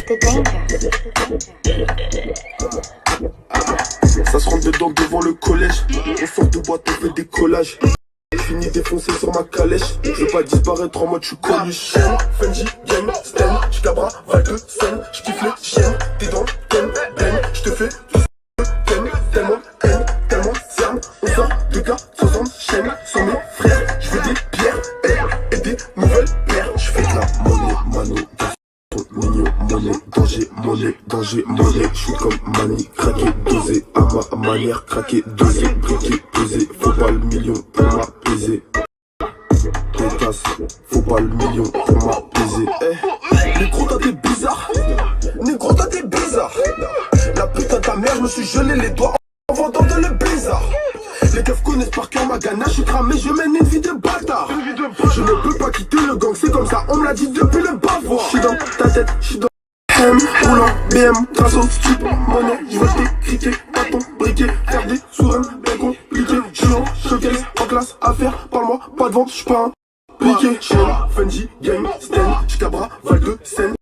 the danger. Ça se rentre dedans devant le collège. On sort de boîte, on fait des collages. Fini défoncé sur ma calèche. Je veux pas disparaître en mode j'suis connu. Chien, Fendi, Gang, Stan, Ch'Cabra, Val de Seine. J'kiffe les chiens, t'es dans le thème, Ben. J'te fais tout ce que t'aimes. Tellement haine, tellement cerne. On sort de gars, 60 chaînes. Sans mes frères, j'veux des pierres et des nouvelles paires. J'fais de la monnaie, mano. Ton mignon, danger, monnaie. J'suis comme Mani, craqué, dosé. À ma manière, craqué, dosé. Briqué, pesé. Faut pas le million pour m'apaiser. Pétasse, faut pas le million pour m'apaiser. Négro, toi t'es bizarre. Négro, toi t'es bizarre. La putain de ta mère, je me suis gelé les doigts en vendant de le blizzard. Les keufs connaissent par cœur ma ganache, j'suis cramé, je mène une vie de bâtard. Je ne peux pas quitter le gang, c'est comme ça, on me l'a dit depuis le bavoir. J'suis dans ta tête, j'suis dans M, roulant, BM, grâce au type, monnaie, j'veux t'écriquer, bâton, briquet, faire des sourires bien compliqués. J'suis en showcase, en classe, à faire, parle-moi, pas de vente, j'suis pas un piqué. Chien, Fendi, Gang, Stan, Ch'Cabra, Val de Seine.